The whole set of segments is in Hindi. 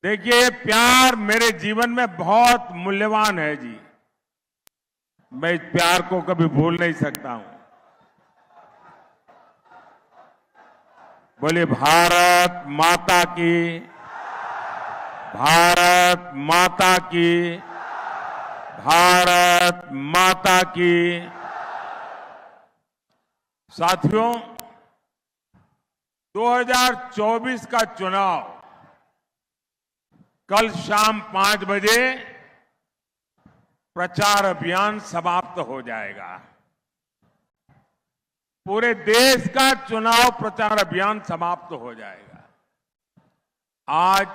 देखिए, ये प्यार मेरे जीवन में बहुत मूल्यवान है जी। मैं इस प्यार को कभी भूल नहीं सकता हूं। बोलिए भारत माता की, भारत माता की, भारत माता की। साथियों, 2024 का चुनाव कल शाम 5 बजे प्रचार अभियान समाप्त हो जाएगा। पूरे देश का चुनाव प्रचार अभियान समाप्त हो जाएगा। आज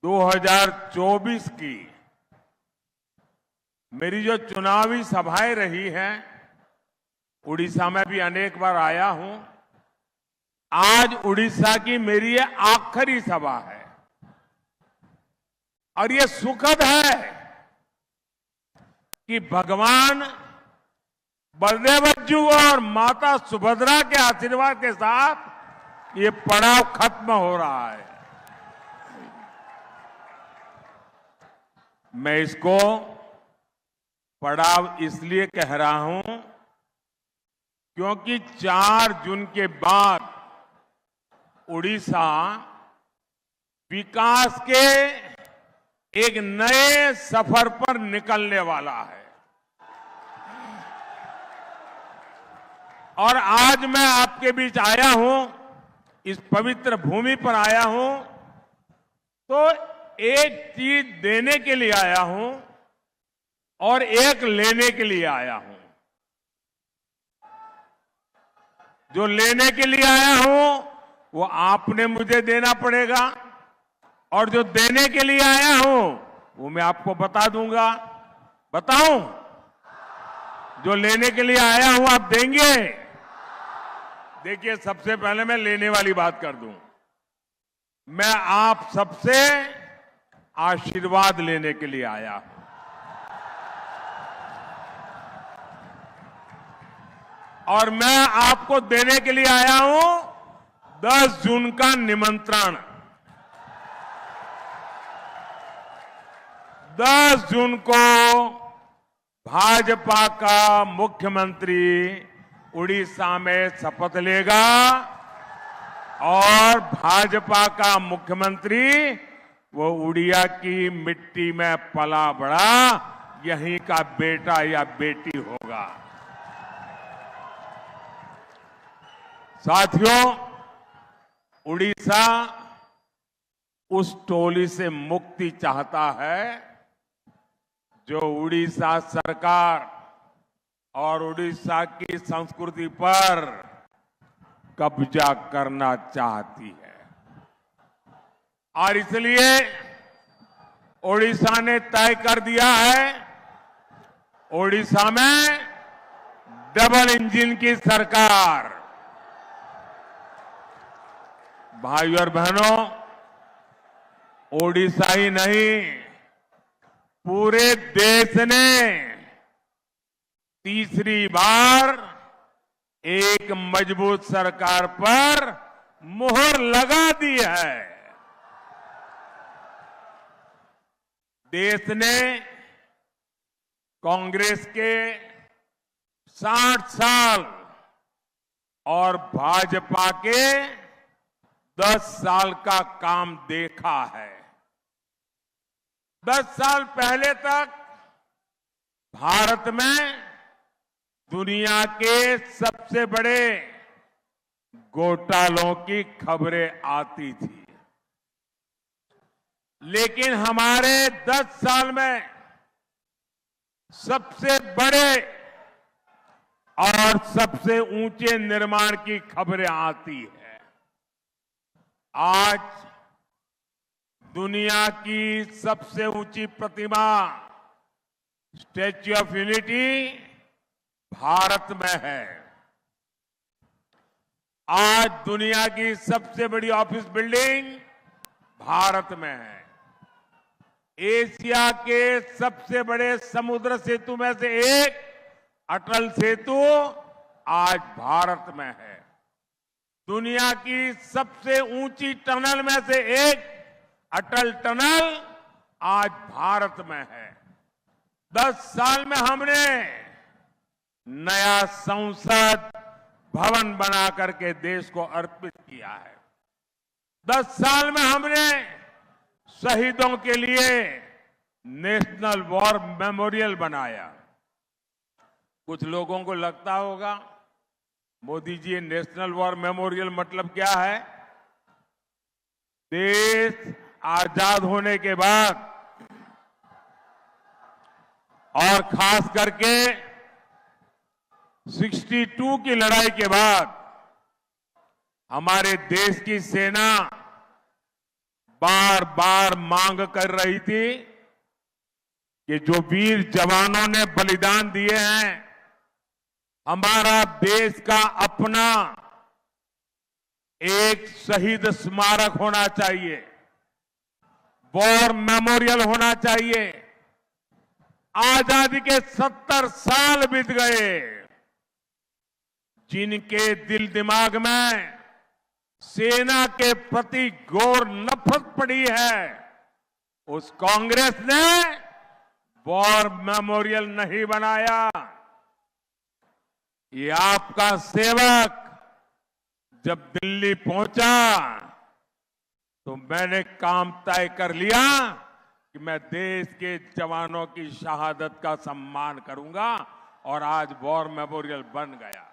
2024 की मेरी जो चुनावी सभाएं रही हैं, उड़ीसा में भी अनेक बार आया हूं। आज उड़ीसा की मेरी ये आखिरी सभा है और ये सुखद है कि भगवान बलदेव जी और माता सुभद्रा के आशीर्वाद के साथ ये पड़ाव खत्म हो रहा है। मैं इसको पड़ाव इसलिए कह रहा हूं क्योंकि 4 जून के बाद उड़ीसा विकास के एक नए सफर पर निकलने वाला है। और आज मैं आपके बीच आया हूं, इस पवित्र भूमि पर आया हूं, तो एक चीज देने के लिए आया हूं और एक लेने के लिए आया हूं। जो लेने के लिए आया हूं वो आपने मुझे देना पड़ेगा और जो देने के लिए आया हूं वो मैं आपको बता दूंगा। बताऊं? जो लेने के लिए आया हूं आप देंगे? देखिए, सबसे पहले मैं लेने वाली बात कर दूं। मैं आप सबसे आशीर्वाद लेने के लिए आया हूं। और मैं आपको देने के लिए आया हूं 10 जून का निमंत्रण। 10 जून को भाजपा का मुख्यमंत्री उड़ीसा में शपथ लेगा और भाजपा का मुख्यमंत्री वो उड़िया की मिट्टी में पला बड़ा यहीं का बेटा या बेटी होगा। साथियों, उड़ीसा उस टोली से मुक्ति चाहता है जो उड़ीसा सरकार और उड़ीसा की संस्कृति पर कब्जा करना चाहती है। और इसलिए उड़ीसा ने तय कर दिया है, उड़ीसा में डबल इंजन की सरकार। भाइयों और बहनों, ओडिशा ही नहीं, पूरे देश ने तीसरी बार एक मजबूत सरकार पर मुहर लगा दी है। देश ने कांग्रेस के 60 साल और भाजपा के 10 साल का काम देखा है। 10 साल पहले तक भारत में दुनिया के सबसे बड़े घोटालों की खबरें आती थी, लेकिन हमारे 10 साल में सबसे बड़े और सबसे ऊंचे निर्माण की खबरें आती है। आज दुनिया की सबसे ऊंची प्रतिमा स्टैच्यू ऑफ यूनिटी भारत में है। आज दुनिया की सबसे बड़ी ऑफिस बिल्डिंग भारत में है। एशिया के सबसे बड़े समुद्र सेतु में से एक अटल सेतु आज भारत में है। दुनिया की सबसे ऊंची टनल में से एक अटल टनल आज भारत में है। 10 साल में हमने नया संसद भवन बना करके देश को अर्पित किया है। 10 साल में हमने शहीदों के लिए नेशनल वॉर मेमोरियल बनाया। कुछ लोगों को लगता होगा Modi ji national war memorial मतलब क्या है? देश आजाद होने के बाद और खास करके 62 की लड़ाई के बाद हमारे देश की सेना बार बार मांग कर रही थी कि जो वीर जवानों ने बलिदान दिए हैं, हमारा देश का अपना एक शहीद स्मारक होना चाहिए, वॉर मेमोरियल होना चाहिए। आजादी के 70 साल बीत गए। जिनके दिल दिमाग में सेना के प्रति घोर नफरत पड़ी है, उस कांग्रेस ने वॉर मेमोरियल नहीं बनाया। ये आपका सेवक जब दिल्ली पहुंचा तो मैंने काम तय कर लिया कि मैं देश के जवानों की शहादत का सम्मान करूंगा, और आज वॉर मेमोरियल बन गया।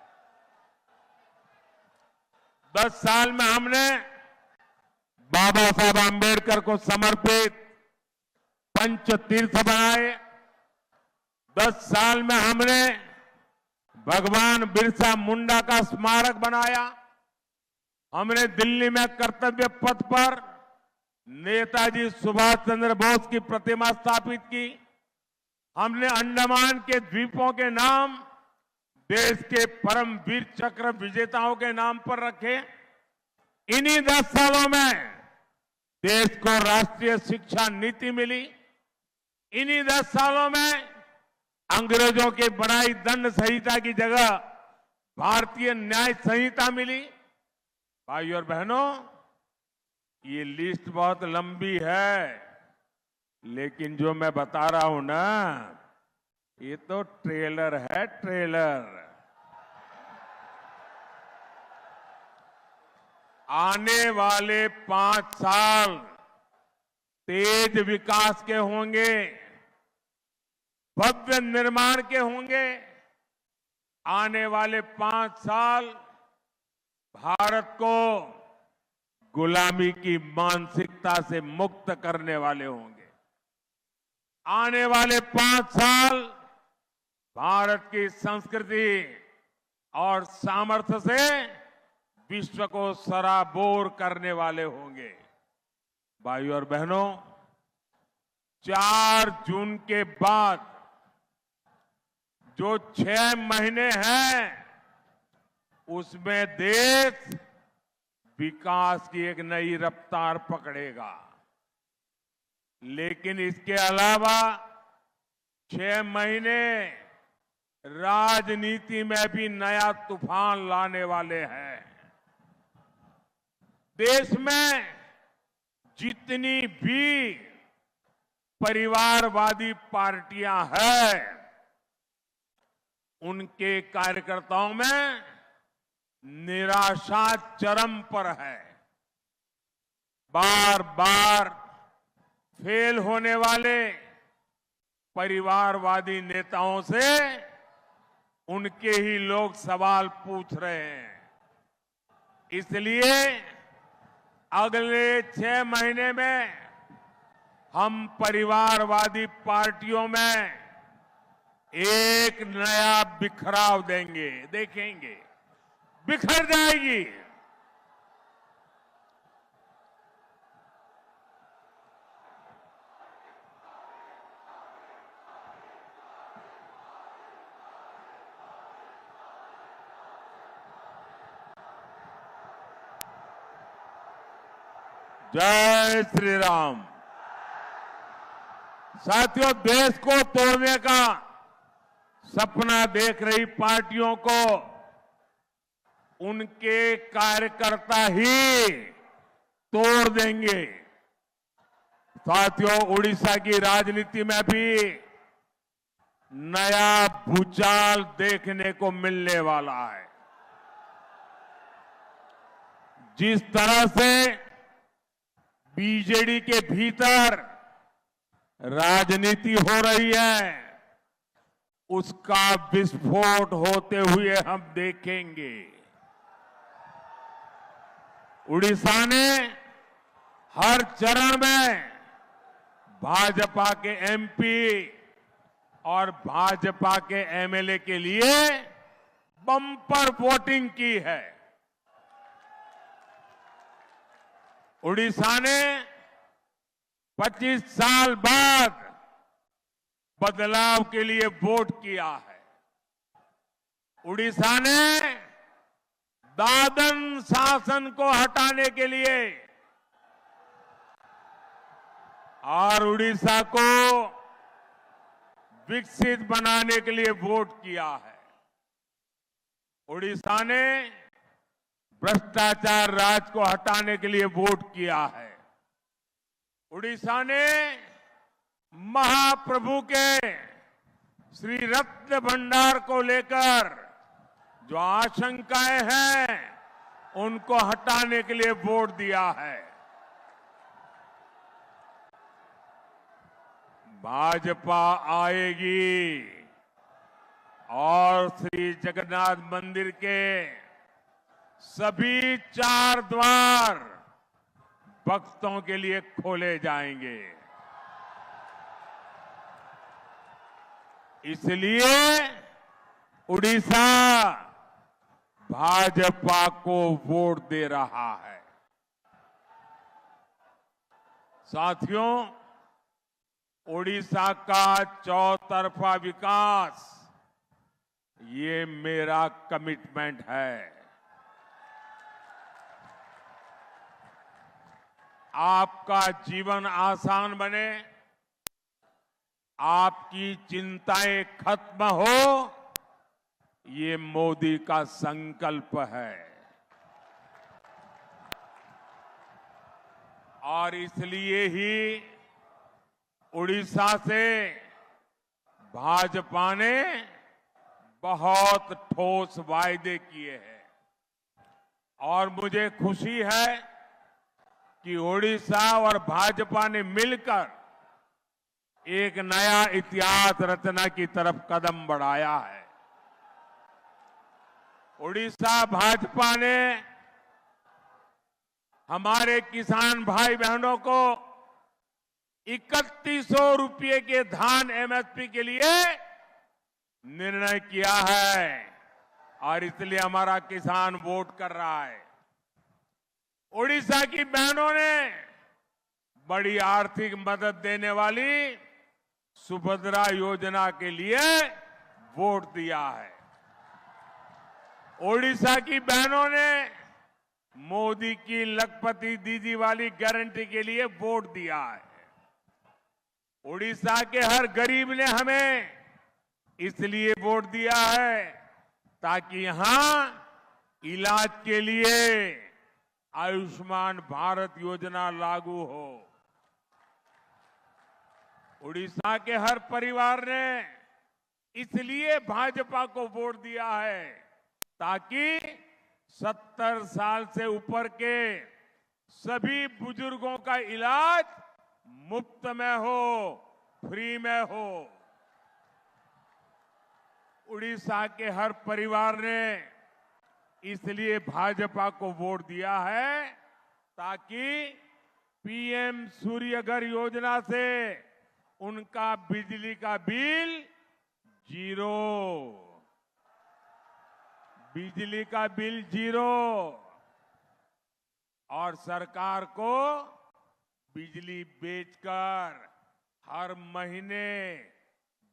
10 साल में हमने बाबा साहब आंबेडकर को समर्पित पंचतीर्थ बनाए। 10 साल में हमने भगवान बिरसा मुंडा का स्मारक बनाया। हमने दिल्ली में कर्तव्य पथ पर नेताजी सुभाष चंद्र बोस की प्रतिमा स्थापित की। हमने अंडमान के द्वीपों के नाम देश के परम वीर चक्र विजेताओं के नाम पर रखे। इन्हीं 10 सालों में देश को राष्ट्रीय शिक्षा नीति मिली। इन्हीं 10 सालों में अंग्रेजों की बनाई दंड संहिता की जगह भारतीय न्याय संहिता मिली। भाइयों और बहनों, ये लिस्ट बहुत लंबी है, लेकिन जो मैं बता रहा हूं ना, ये तो ट्रेलर है, ट्रेलर। आने वाले 5 साल तेज विकास के होंगे, भव्य निर्माण के होंगे। आने वाले 5 साल भारत को गुलामी की मानसिकता से मुक्त करने वाले होंगे। आने वाले 5 साल भारत की संस्कृति और सामर्थ्य से विश्व को सराबोर करने वाले होंगे। भाइयों और बहनों, 4 जून के बाद जो 6 महीने हैं, उसमें देश विकास की एक नई रफ्तार पकड़ेगा। लेकिन इसके अलावा 6 महीने राजनीति में भी नया तूफान लाने वाले हैं। देश में जितनी भी परिवारवादी पार्टियां हैं, उनके कार्यकर्ताओं में निराशा चरम पर है। बार बार फेल होने वाले परिवारवादी नेताओं से उनके ही लोग सवाल पूछ रहे हैं। इसलिए अगले 6 महीने में हम परिवारवादी पार्टियों में एक नया बिखराव देंगे। देखेंगे, बिखर जाएगी। जय श्री राम। साथियों, देश को तोड़ने का सपना देख रही पार्टियों को उनके कार्यकर्ता ही तोड़ देंगे। साथियों, उड़ीसा की राजनीति में भी नया भूचाल देखने को मिलने वाला है। जिस तरह से बीजेडी के भीतर राजनीति हो रही है, उसका विस्फोट होते हुए हम देखेंगे। उड़ीसा ने हर चरण में भाजपा के एमपी और भाजपा के एमएलए के लिए बम्पर वोटिंग की है। उड़ीसा ने 25 साल बाद बदलाव के लिए वोट किया है। उड़ीसा ने दादन शासन को हटाने के लिए और उड़ीसा को विकसित बनाने के लिए वोट किया है। उड़ीसा ने भ्रष्टाचार राज को हटाने के लिए वोट किया है। उड़ीसा ने महाप्रभु के श्री रत्न भंडार को लेकर जो आशंकाएं हैं, उनको हटाने के लिए वोट दिया है। भाजपा आएगी और श्री जगन्नाथ मंदिर के सभी 4 द्वार भक्तों के लिए खोले जाएंगे। इसलिए उड़ीसा भाजपा को वोट दे रहा है। साथियों, उड़ीसा का चौतरफा विकास ये मेरा कमिटमेंट है। आपका जीवन आसान बने, आपकी चिंताएं खत्म हो, ये मोदी का संकल्प है। और इसलिए ही उड़ीसा से भाजपा ने बहुत ठोस वायदे किए हैं। और मुझे खुशी है कि उड़ीसा और भाजपा ने मिलकर एक नया इतिहास रचना की तरफ कदम बढ़ाया है। उड़ीसा भाजपा ने हमारे किसान भाई बहनों को 3100 रुपये के धान एमएसपी के लिए निर्णय किया है और इसलिए हमारा किसान वोट कर रहा है। उड़ीसा की बहनों ने बड़ी आर्थिक मदद देने वाली सुभद्रा योजना के लिए वोट दिया है। उड़ीसा की बहनों ने मोदी की लखपति दीदी वाली गारंटी के लिए वोट दिया है। उड़ीसा के हर गरीब ने हमें इसलिए वोट दिया है ताकि यहां इलाज के लिए आयुष्मान भारत योजना लागू हो। उड़ीसा के हर परिवार ने इसलिए भाजपा को वोट दिया है ताकि 70 साल से ऊपर के सभी बुजुर्गों का इलाज मुफ्त में हो, फ्री में हो। उड़ीसा के हर परिवार ने इसलिए भाजपा को वोट दिया है ताकि पीएम सूर्यघर योजना से उनका बिजली का बिल जीरो, बिजली का बिल जीरो और सरकार को बिजली बेचकर हर महीने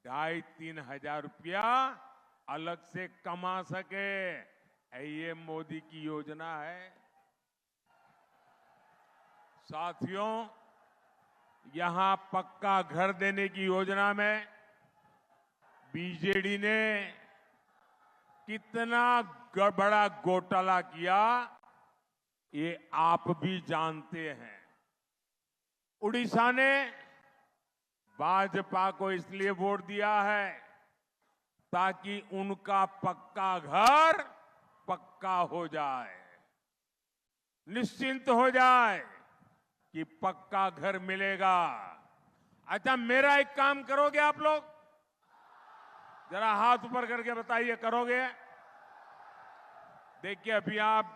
2,500-3 हजार रुपया अलग से कमा सके, ये मोदी की योजना है। साथियों, यहां पक्का घर देने की योजना में बीजेडी ने कितना बड़ा घोटाला किया, ये आप भी जानते हैं। उड़ीसा ने भाजपा को इसलिए वोट दिया है ताकि उनका पक्का घर पक्का हो जाए, निश्चिंत हो जाए कि पक्का घर मिलेगा। अच्छा, मेरा एक काम करोगे आप लोग? जरा हाथ ऊपर करके बताइए, करोगे? देखिए, अभी आप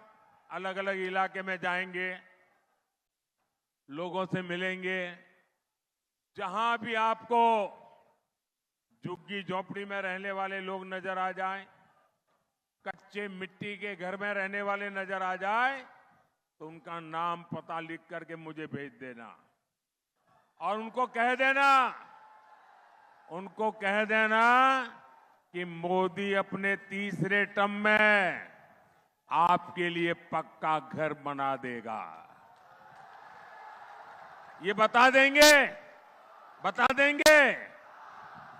अलग अलग इलाके में जाएंगे, लोगों से मिलेंगे। जहां भी आपको झुग्गी झोपड़ी में रहने वाले लोग नजर आ जाएं, कच्चे मिट्टी के घर में रहने वाले नजर आ जाए, तो उनका नाम पता लिख करके मुझे भेज देना और उनको कह देना कि मोदी अपने तीसरे टर्म में आपके लिए पक्का घर बना देगा। ये बता देंगे।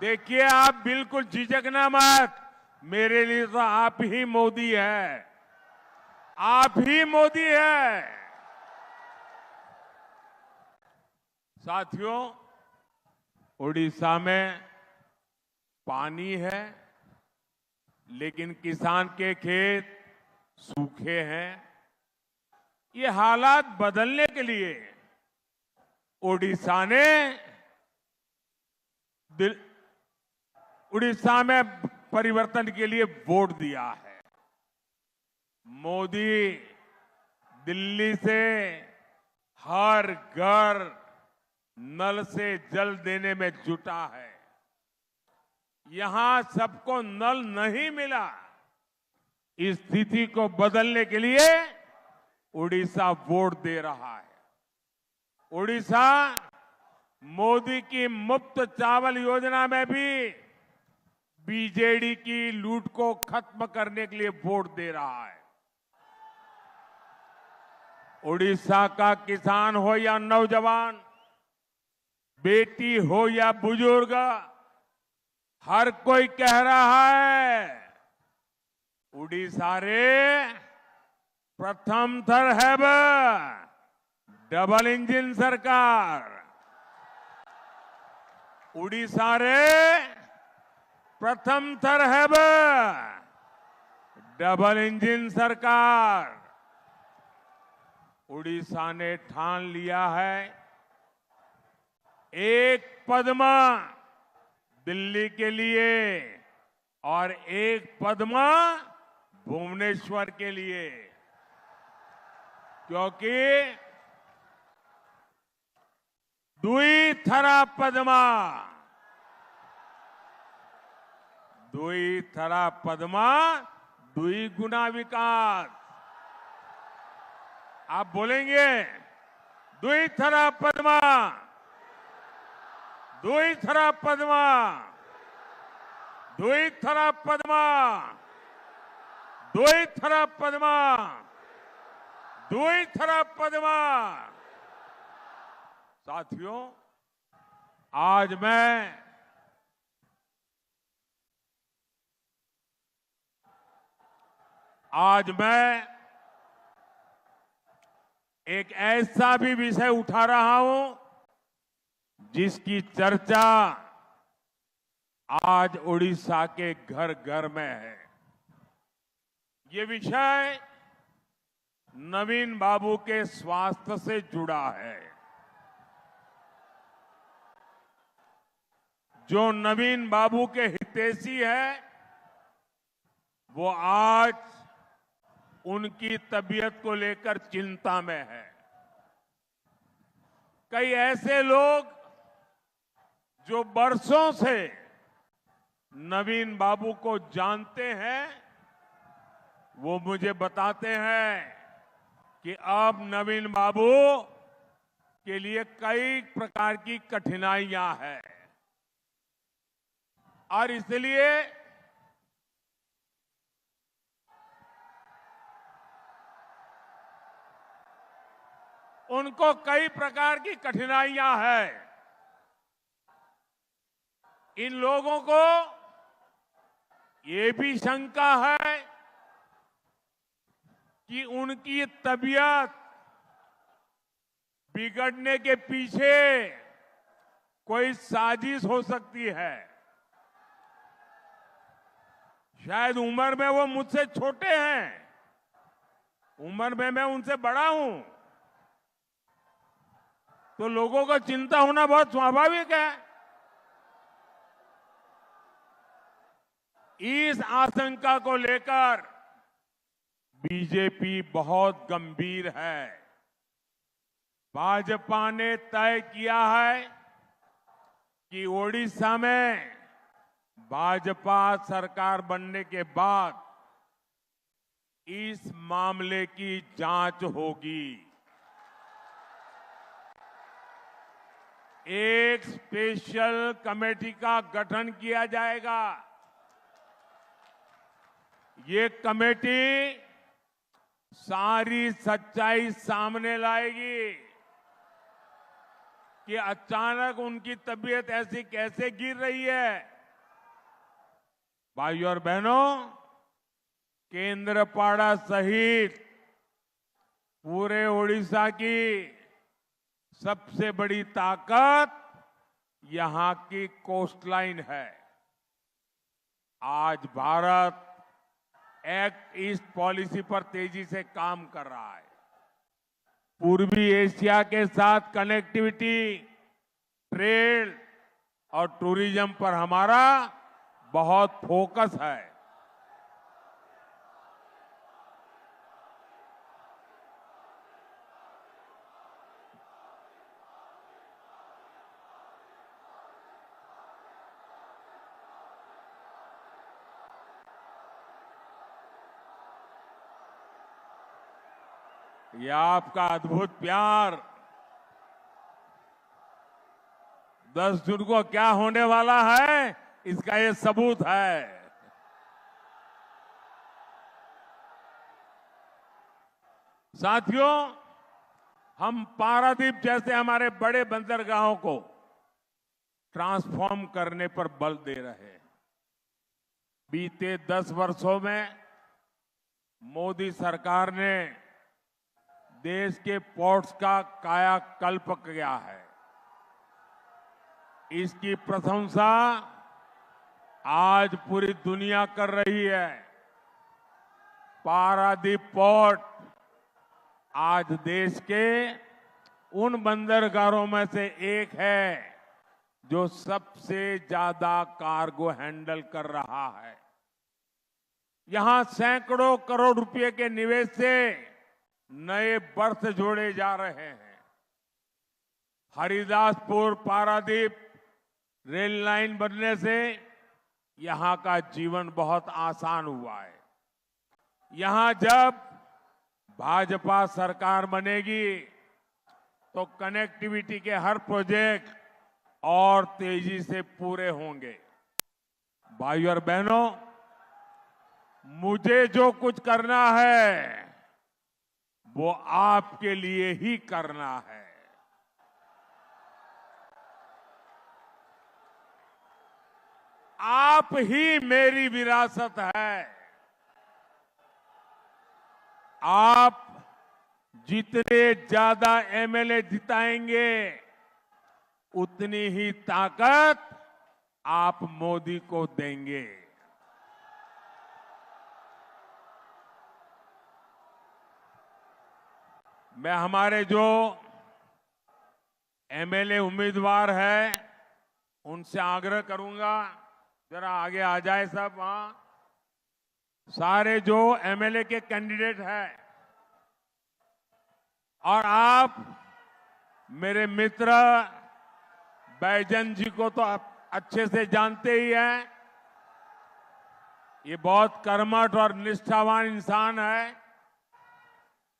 देखिए, आप बिल्कुल झिझकना मत, मेरे लिए तो आप ही मोदी है, आप ही मोदी है। साथियों, उड़ीसा में पानी है, लेकिन किसान के खेत सूखे हैं। ये हालात बदलने के लिए उड़ीसा में परिवर्तन के लिए वोट दिया है। मोदी दिल्ली से हर घर नल से जल देने में जुटा है। यहां सबको नल नहीं मिला। इस स्थिति को बदलने के लिए उड़ीसा वोट दे रहा है। उड़ीसा मोदी की मुफ्त चावल योजना में भी बीजेडी की लूट को खत्म करने के लिए वोट दे रहा है। उड़ीसा का किसान हो या नौजवान, बेटी हो या बुजुर्ग, हर कोई कह रहा है, उड़ीसा रे प्रथम थर है डबल इंजन सरकार। उड़ीसा रे प्रथम थर है डबल इंजन सरकार। उड़ीसा ने ठान लिया है, एक पद्मा दिल्ली के लिए और एक पद्मा भुवनेश्वर के लिए, क्योंकि दुई थरा पद्मा दुई गुना विकास। आप बोलेंगे, दुई थरा पद्मा, दुई थरा पद्मा, दुई थरा पद्मा, दुई थरा पद्मा, दुई थरा पद्मा। साथियों, आज मैं एक ऐसा भी विषय उठा रहा हूं जिसकी चर्चा आज उड़ीसा के घर घर में है। ये विषय नवीन बाबू के स्वास्थ्य से जुड़ा है। जो नवीन बाबू के हितैषी है, वो आज उनकी तबीयत को लेकर चिंता में है। कई ऐसे लोग जो बरसों से नवीन बाबू को जानते हैं, वो मुझे बताते हैं कि अब नवीन बाबू के लिए कई प्रकार की कठिनाइयां हैं और इसलिए उनको कई प्रकार की कठिनाइयां हैं। इन लोगों को ये भी शंका है कि उनकी तबीयत बिगड़ने के पीछे कोई साजिश हो सकती है। शायद उम्र में वो मुझसे छोटे हैं, उम्र में मैं उनसे बड़ा हूं, तो लोगों को चिंता होना बहुत स्वाभाविक है। इस आशंका को लेकर बीजेपी बहुत गंभीर है। भाजपा ने तय किया है कि ओडिशा में भाजपा सरकार बनने के बाद इस मामले की जांच होगी। एक स्पेशल कमेटी का गठन किया जाएगा। ये कमेटी सारी सच्चाई सामने लाएगी कि अचानक उनकी तबीयत ऐसी कैसे गिर रही है। भाइयों और बहनों, केंद्रपाड़ा सहित पूरे ओडिशा की सबसे बड़ी ताकत यहां की कोस्टलाइन है। आज भारत एक्ट ईस्ट पॉलिसी पर तेजी से काम कर रहा है। पूर्वी एशिया के साथ कनेक्टिविटी, ट्रेड और टूरिज्म पर हमारा बहुत फोकस है। यह आपका अद्भुत प्यार 10 जून को क्या होने वाला है, इसका ये सबूत है। साथियों, हम पारादीप जैसे हमारे बड़े बंदरगाहों को ट्रांसफॉर्म करने पर बल दे रहे हैं। बीते 10 वर्षों में मोदी सरकार ने देश के पोर्ट्स का कायाकल्प किया है। इसकी प्रशंसा आज पूरी दुनिया कर रही है। पारादीप पोर्ट आज देश के उन बंदरगाहों में से एक है जो सबसे ज्यादा कार्गो हैंडल कर रहा है। यहां सैकड़ों करोड़ रुपए के निवेश से नए बर्थ जोड़े जा रहे हैं। हरिदासपुर पारादीप रेल लाइन बनने से यहां का जीवन बहुत आसान हुआ है। यहां जब भाजपा सरकार बनेगी तो कनेक्टिविटी के हर प्रोजेक्ट और तेजी से पूरे होंगे। भाइयों और बहनों, मुझे जो कुछ करना है वो आपके लिए ही करना है। आप ही मेरी विरासत है। आप जितने ज्यादा एमएलए जिताएंगे उतनी ही ताकत आप मोदी को देंगे। मैं हमारे जो एमएलए उम्मीदवार हैं उनसे आग्रह करूंगा, जरा आगे आ जाए सब। वहां सारे जो एमएलए के कैंडिडेट हैं, और आप मेरे मित्र बैजन जी को तो आप अच्छे से जानते ही हैं। ये बहुत कर्मठ और निष्ठावान इंसान है।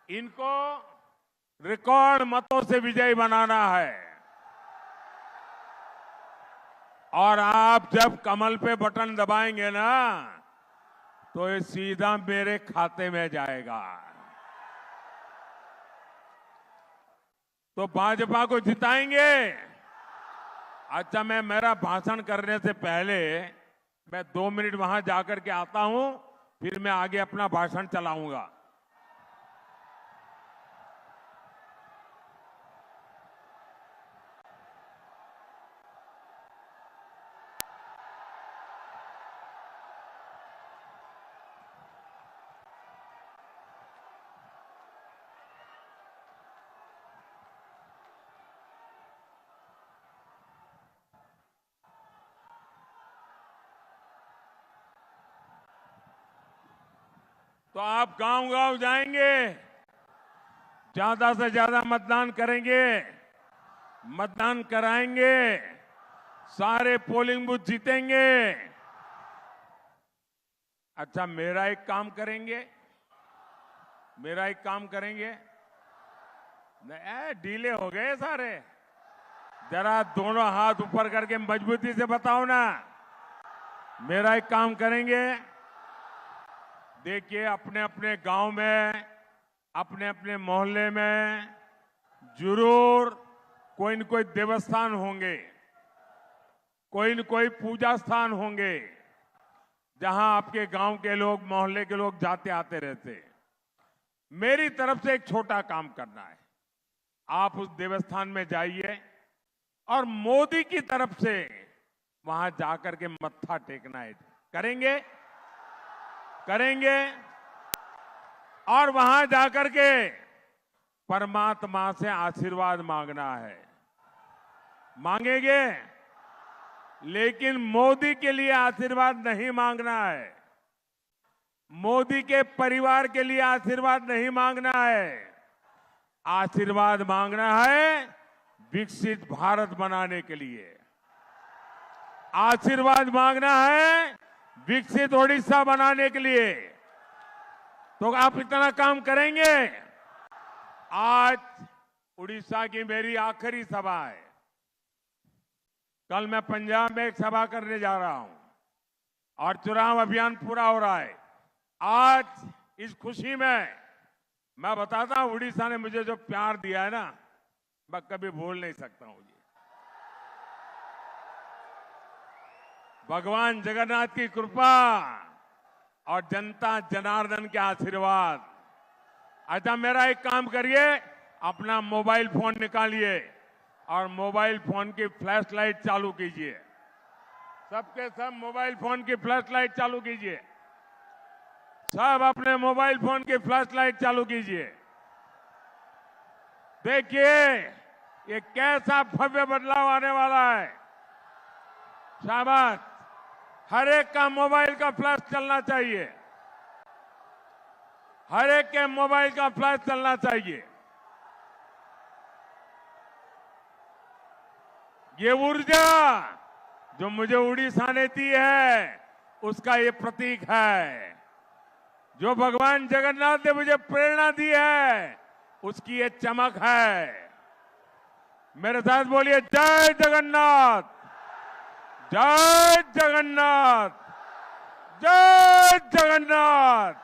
इनको रिकॉर्ड मतों से विजयी बनाना है। और आप जब कमल पे बटन दबाएंगे ना तो ये सीधा मेरे खाते में जाएगा। तो भाजपा को जिताएंगे। अच्छा, मैं मेरा भाषण करने से पहले मैं 2 मिनट वहां जाकर के आता हूं, फिर मैं आगे अपना भाषण चलाऊंगा। तो आप गांव-गांव जाएंगे, ज्यादा से ज्यादा मतदान करेंगे, मतदान कराएंगे, सारे पोलिंग बूथ जीतेंगे। अच्छा, मेरा एक काम करेंगे, ढीले हो गए सारे। जरा दोनों हाथ ऊपर करके मजबूती से बताओ ना। मेरा एक काम करेंगे, देखिए अपने अपने गांव में, अपने अपने मोहल्ले में जरूर कोई न कोई देवस्थान होंगे, कोई न कोई पूजा स्थान होंगे, जहां आपके गांव के लोग, मोहल्ले के लोग जाते आते रहते। मेरी तरफ से एक छोटा काम करना है। आप उस देवस्थान में जाइए और मोदी की तरफ से वहां जाकर के मत्था टेकना है। करेंगे और वहां जाकर के परमात्मा से आशीर्वाद मांगना है। मांगेंगे, लेकिन मोदी के लिए आशीर्वाद नहीं मांगना है, मोदी के परिवार के लिए आशीर्वाद नहीं मांगना है। आशीर्वाद मांगना है विकसित भारत बनाने के लिए। आशीर्वाद मांगना है विकसित ओडिशा बनाने के लिए। तो आप इतना काम करेंगे। आज उड़ीसा की मेरी आखिरी सभा है। कल मैं पंजाब में एक सभा करने जा रहा हूं और चुनाव अभियान पूरा हो रहा है। आज इस खुशी में मैं बताता हूं, उड़ीसा ने मुझे जो प्यार दिया है ना, मैं कभी भूल नहीं सकता हूं। भगवान जगन्नाथ की कृपा और जनता जनार्दन के आशीर्वाद। अच्छा, मेरा एक काम करिए, अपना मोबाइल फोन निकालिए और मोबाइल फोन की फ्लैश लाइट चालू कीजिए। सबके सब मोबाइल फोन की फ्लैश लाइट चालू कीजिए। सब अपने मोबाइल फोन की फ्लैश लाइट चालू कीजिए। देखिए ये कैसा भव्य बदलाव आने वाला है। शाबाश, हर एक का मोबाइल का फ्लैश चलना चाहिए। हर एक के मोबाइल का फ्लैश चलना चाहिए। ये ऊर्जा जो मुझे उड़ीसा ने दी है, उसका ये प्रतीक है। जो भगवान जगन्नाथ ने मुझे प्रेरणा दी है, उसकी ये चमक है। मेरे साथ बोलिए, जय जगन्नाथ, जय जगन्नाथ, जय जगन्नाथ।